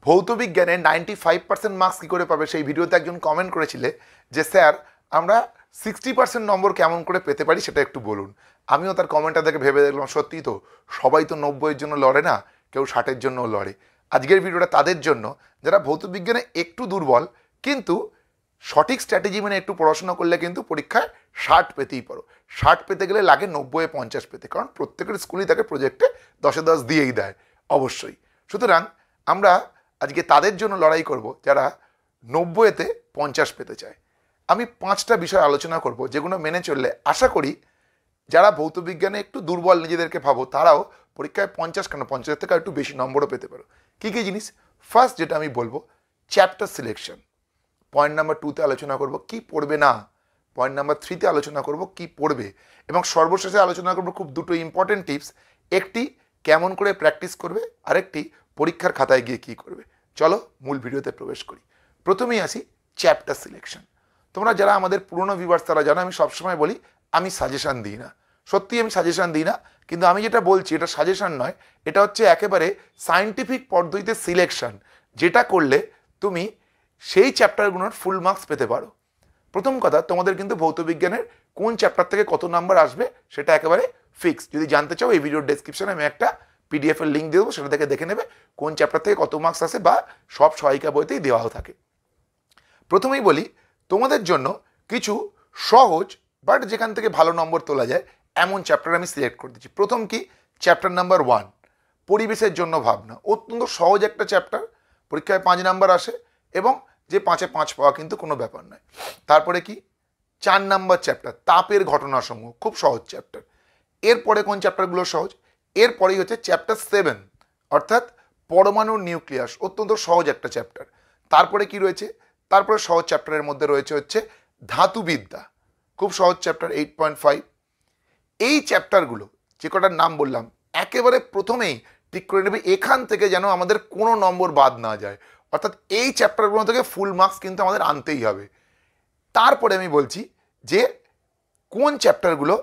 ভৌতবিজ্ঞানে 95% marks কী করে পাবে সেই ভিডিওতে একজন কমেন্ট করেছিলে যে স্যার আমরা 60% নম্বর কেমন করে পেতে পারি সেটা একটু বলুন। আমিও তার কমেন্টটা দেখে ভেবে দেখলাম সত্যিই তো, সবাই তো 90-এর জন্য লড়ে না, কেউ 60-এর জন্যও লড়ে। আজকের ভিডিওটা তাদের জন্য যারা ভৌতবিজ্ঞানে একটু দুর্বল, কিন্তু সঠিক স্ট্র্যাটেজি মেনে একটু পড়াশোনা করলে কিন্তু পরীক্ষায় 60 পেতেই পারো। 60 পেতে গেলে লাগে 90-এ 50 পেতে, কারণ প্রত্যেকের স্কুলই তাকে প্রজেক্টে 10-এ 10 দিয়েই দেয় অবশ্যই। সুতরাং আমরা আজকে তাদের জন্য লড়াই করব যারা 90-এতে 50 পেতে চায়। আমি 5টা বিষয় আলোচনা করব যেগুলো মেনে চললে আশা করি যারা ভৌতবিজ্ঞানে একটু দুর্বল নিজেদেরকে ভাবো তারাও পরীক্ষায় 50 কেন 50 থেকে একটু বেশি নম্বরও পেতে পারো। কী কী জিনিস? ফার্স্ট যেটা আমি বলবো, চ্যাপ্টার সিলেকশন। পয়েন্ট নাম্বার 2তে আলোচনা করব কি পড়বে না, পয়েন্ট নাম্বার 3তে আলোচনা করব কি পড়বে, এবং সর্বশেষে আলোচনা করব খুব দুটো ইম্পর্টেন্ট টিপস। একটি কেমন করে প্র্যাকটিস করবে, আরেকটি পরীক্ষার খাতায় গিয়ে কি করবে। চলো মূল ভিডিওতে প্রবেশ করি। প্রথমেই আসি চ্যাপ্টার সিলেকশন। তোমরা যারা আমাদের পুরনো ভিউয়ার্স তারা জানো আমি সবসময় বলি আমি সাজেশান দিই না। সত্যি আমি সাজেশান দিই না, কিন্তু আমি যেটা বলছি এটা সাজেশান নয়, এটা হচ্ছে একেবারে সায়েন্টিফিক পদ্ধতিতে সিলেকশন, যেটা করলে তুমি সেই চ্যাপ্টারগুলোর ফুল মার্কস পেতে পারো। প্রথম কথা, তোমাদের কিন্তু ভৌতবিজ্ঞানের কোন চ্যাপ্টার থেকে কত নাম্বার আসবে সেটা একেবারে ফিক্স। যদি জানতে চাও এই ভিডিওর ডেসক্রিপশনে আমি একটা পিডিএফ এর লিঙ্ক দিয়ে দেবো, সেটা থেকে দেখে নেবে কোন চ্যাপ্টার থেকে কত মার্কস আসে, বা সব সহায়িকা বইতেই দেওয়াও থাকে। প্রথমেই বলি তোমাদের জন্য কিছু সহজ বাট যেখান থেকে ভালো নম্বর তোলা যায় এমন চ্যাপ্টার আমি সিলেক্ট করে দিচ্ছি। প্রথম কি, চ্যাপ্টার নাম্বার 1, পরিবেশের জন্য ভাবনা। অত্যন্ত সহজ একটা চ্যাপ্টার, পরীক্ষায় 5 নাম্বার আসে এবং যে 5-এ 5 পাওয়া কিন্তু কোনো ব্যাপার নয়। তারপরে কি, 4 নাম্বার চ্যাপ্টার, তাপের ঘটনাসমূহ, খুব সহজ চ্যাপ্টার। এরপরে কোন চ্যাপ্টারগুলো সহজ? এরপরেই হচ্ছে চ্যাপ্টার 7, অর্থাৎ পরমাণুর নিউক্লিয়াস, অত্যন্ত সহজ একটা চ্যাপ্টার। তারপরে কি রয়েছে? তারপরে সহজ চ্যাপ্টারের মধ্যে রয়েছে হচ্ছে ধাতুবিদ্যা, খুব সহজ চ্যাপ্টার 8.5। এই চ্যাপ্টারগুলো যে কটার নাম বললাম একেবারে প্রথমেই ঠিক করে নেবে এখান থেকে যেন আমাদের কোনো নম্বর বাদ না যায়, অর্থাৎ এই চ্যাপ্টারগুলো থেকে ফুল মার্কস কিন্তু আমাদের আনতেই হবে। তারপরে আমি বলছি যে কোন চ্যাপ্টারগুলো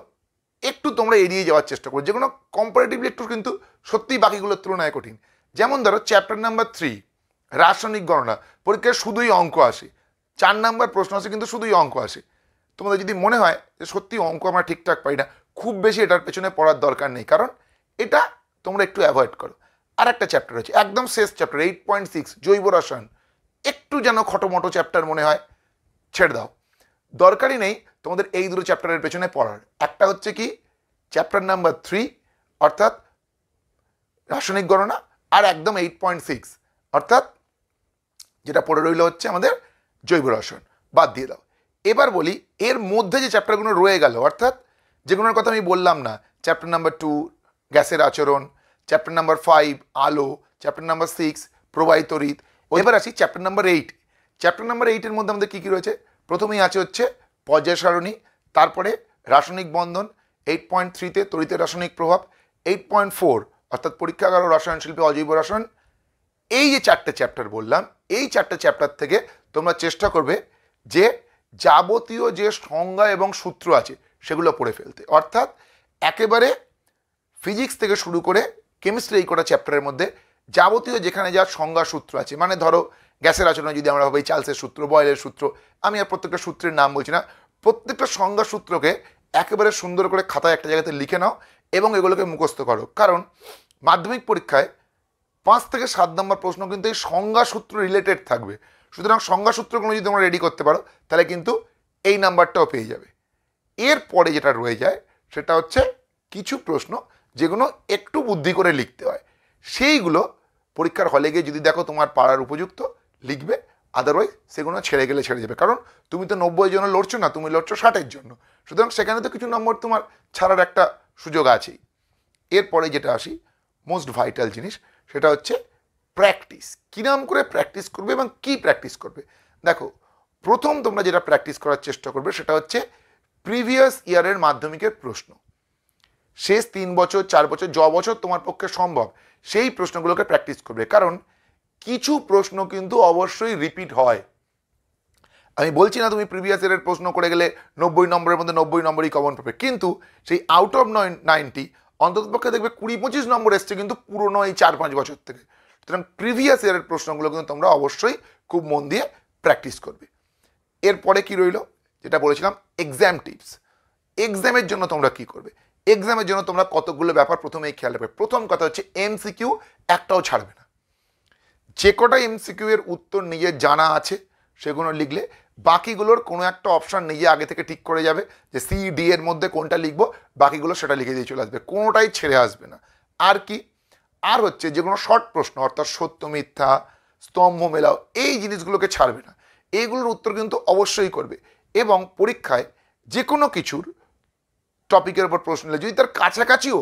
একটু তোমরা এড়িয়ে যাওয়ার চেষ্টা করো, যেগুলো কম্পারেটিভলি একটু কিন্তু সত্যিই বাকিগুলোর তুলনায় কঠিন। যেমন ধরো চ্যাপ্টার নাম্বার 3, রাসায়নিক গণনা, পরীক্ষায় শুধুই অঙ্ক আসে, 4 নাম্বার প্রশ্ন আসে কিন্তু শুধুই অঙ্ক আসে। তোমাদের যদি মনে হয় যে সত্যি অঙ্ক আমরা ঠিকঠাক পাই না, খুব বেশি এটার পেছনে পড়ার দরকার নেই, কারণ এটা তোমরা একটু অ্যাভয়েড করো। আর একটা চ্যাপ্টার আছে একদম শেষ চ্যাপ্টার 8.6, জৈব রসায়ন, একটু যেন খটোমটো চ্যাপ্টার মনে হয়, ছেড়ে দাও, দরকারই নেই তোমাদের এই দুটো চ্যাপ্টারের পেছনে পড়ার। একটা হচ্ছে কি, চ্যাপ্টার নাম্বার 3 অর্থাৎ রাসায়নিক গণনা, আর একদম 8.6 অর্থাৎ যেটা পড়ে রইল হচ্ছে আমাদের জৈব রসায়ন, বাদ দিয়ে দাও। এবার বলি এর মধ্যে যে চ্যাপ্টারগুলো রয়ে গেল, অর্থাৎ যেগুলোর কথা আমি বললাম না, চ্যাপ্টার নাম্বার 2 গ্যাসের আচরণ, চ্যাপ্টার নাম্বার 5 আলো, চ্যাপ্টার নাম্বার 6 প্রবাহিত রিত। এবার আসি চ্যাপ্টার নাম্বার 8। চ্যাপ্টার নাম্বার 8-এর মধ্যে আমাদের কী কী রয়েছে? প্রথমেই আছে হচ্ছে পর্যায় সারণী, তারপরে রাসায়নিক বন্ধন, 8.3-তে তড়িতের রাসায়নিক প্রভাব, 8.4 অর্থাৎ পরীক্ষাগার ও রসায়ন শিল্পে অজৈব রসায়ন। এই যে 4টে চ্যাপ্টার বললাম, এই 4টে চ্যাপ্টার থেকে তোমরা চেষ্টা করবে যে যাবতীয় যে সংজ্ঞা এবং সূত্র আছে সেগুলো পড়ে ফেলতে, অর্থাৎ একেবারে ফিজিক্স থেকে শুরু করে কেমিস্ট্রি এই কটা চ্যাপ্টারের মধ্যে যাবতীয় যেখানে যা সংজ্ঞা সূত্র আছে, মানে ধরো গ্যাসের আচরণে যদি আমরা ভাবি চার্লসের সূত্র, বয়েলের সূত্র, আমি আর প্রত্যেকটা সূত্রের নাম বলছি না, প্রত্যেকটা সংজ্ঞা সূত্রকে একেবারে সুন্দর করে খাতায় একটা জায়গাতে লিখে নাও এবং এগুলোকে মুখস্থ করো। কারণ মাধ্যমিক পরীক্ষায় 5 থেকে 7 নম্বর প্রশ্ন কিন্তু এই সংজ্ঞা সূত্র রিলেটেড থাকবে। সুতরাং সংজ্ঞা সূত্রগুলো যদি তোমরা রেডি করতে পারো তাহলে কিন্তু এই নাম্বারটাও পেয়ে যাবে। এরপরে যেটা রয়ে যায় সেটা হচ্ছে কিছু প্রশ্ন যেগুলো একটু বুদ্ধি করে লিখতে হয়, সেইগুলো পরীক্ষার হলে গিয়ে যদি দেখো তোমার পাড়ার উপযুক্ত লিখবে, আদারওয়াইজ সেগুলো ছেড়ে গেলে ছেড়ে যাবে, কারণ তুমি তো 90-এর জন্য লড়ছো না, তুমি লড়ছো 60-এর জন্য। সুতরাং সেখানে তো কিছু নম্বর তোমার ছাড়ার একটা সুযোগ আছেই। এরপরে যেটা আসি মোস্ট ভাইটাল জিনিস, সেটা হচ্ছে প্র্যাকটিস। কী নাম করে প্র্যাকটিস করবে এবং কি প্র্যাকটিস করবে? দেখো, প্রথম তোমরা যেটা প্র্যাকটিস করার চেষ্টা করবে সেটা হচ্ছে প্রিভিয়াস ইয়ারের মাধ্যমিকের প্রশ্ন, শেষ 3 বছর 4 বছর য বছর তোমার পক্ষে সম্ভব সেই প্রশ্নগুলোকে প্র্যাকটিস করবে, কারণ কিছু প্রশ্ন কিন্তু অবশ্যই রিপিট হয়। আমি বলছি না তুমি প্রিভিয়াস ইয়ারের প্রশ্ন করে গেলে 90 নম্বরের মধ্যে 90 নম্বরই কমন পাবে, কিন্তু সেই আউট অফ 90 অন্ততপক্ষে দেখবে 20-25 নম্বর এসছে কিন্তু পুরনো এই 4-5 বছর থেকে। সুতরাং প্রিভিয়াস ইয়ারের প্রশ্নগুলো কিন্তু তোমরা অবশ্যই খুব মন দিয়ে প্র্যাকটিস করবে। এরপরে কি রইল, যেটা বলেছিলাম এক্সাম টিপস। এক্সামের জন্য তোমরা কি করবে? এক্সামের জন্য তোমরা কতগুলো ব্যাপার প্রথমেই খেয়াল রাখবে। প্রথম কথা হচ্ছে এমসিকিউ একটাও ছাড়বে না। যে কটা এমসিকিউ এর উত্তর নিজে জানা আছে সেগুলো লিখলে, বাকিগুলোর কোনো একটা অপশান নিজে আগে থেকে ঠিক করে যাবে যে সি ডি এর মধ্যে কোনটা লিখবো, বাকিগুলো সেটা লিখে দিয়ে চলে আসবে, কোনোটাই ছেড়ে আসবে না। আর কি, আর হচ্ছে যে কোনো শর্ট প্রশ্ন অর্থাৎ সত্য মিথ্যা, স্তম্ভ মেলাও, এই জিনিসগুলোকে ছাড়বে না। এইগুলোর উত্তর কিন্তু অবশ্যই করবে। এবং পরীক্ষায় যে কোনো কিছুর টপিকের উপর প্রশ্ন নিলে যদি তার কাছাকাছিও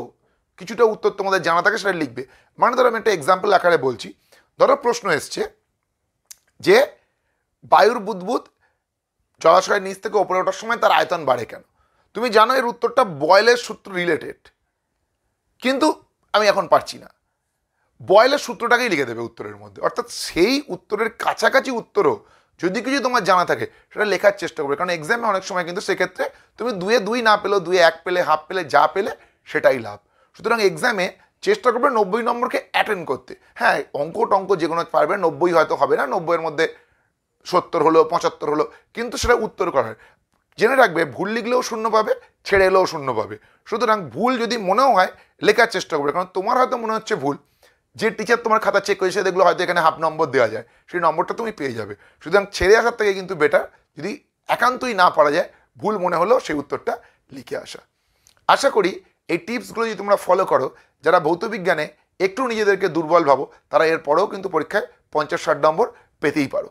কিছুটা উত্তর তোমাদের জানা থাকে সেটা লিখবে। মানে ধরো আমি একটা এক্সাম্পল আকারে বলছি, ধরো প্রশ্ন এসছে যে বায়ুর বুদবুদ জলাশয়ের নিচ থেকে ওপরে ওঠার সময় তার আয়তন বাড়ে কেন? তুমি জানো এর উত্তরটা বয়েলের সূত্র রিলেটেড, কিন্তু আমি এখন পারছি না, বয়েলের সূত্রটাকেই লিখে দেবে উত্তরের মধ্যে। অর্থাৎ সেই উত্তরের কাছাকাছি উত্তরও যদি কিছু তোমার জানা থাকে সেটা লেখার চেষ্টা করবে, কারণ এক্সামে অনেক সময় কিন্তু সেক্ষেত্রে তুমি 2-এ 2 না পেলেও 2-এ 1 পেলে, হাফ পেলে, যা পেলে সেটাই লাভ। সুতরাং এক্সামে চেষ্টা করবে 90 নম্বরকে অ্যাটেন্ড করতে। হ্যাঁ, অঙ্ক টঙ্ক যে কোনো পারবে, 90 হয়তো হবে না, 90-এর মধ্যে 70 হলো, 75 হলো, কিন্তু সেটা উত্তর করার। জেনে রাখবে ভুল লিখলেও শূন্য পাবে, ছেড়ে এলেও শূন্য পাবে। সুতরাং ভুল যদি মনেও হয় লেখার চেষ্টা করবে, কারণ তোমার হয়তো মনে হচ্ছে ভুল, যে টিচার তোমার খাতা চেক করেছে দেখলো হয়তো এখানে হাফ নম্বর দেওয়া যায়, সেই নম্বরটা তুমি পেয়ে যাবে। সুতরাং ছেড়ে আসার থেকে কিন্তু বেটার যদি একান্তই না পারা যায়, ভুল মনে হলেও সেই উত্তরটা লিখে আসা। আশা করি এই টিপসগুলো যদি তোমরা ফলো করো, যারা ভৌতবিজ্ঞানে একটু নিজেদেরকে দুর্বল ভাবো তারা এরপরেও কিন্তু পরীক্ষায় 50-60 নম্বর পেতেই পারো।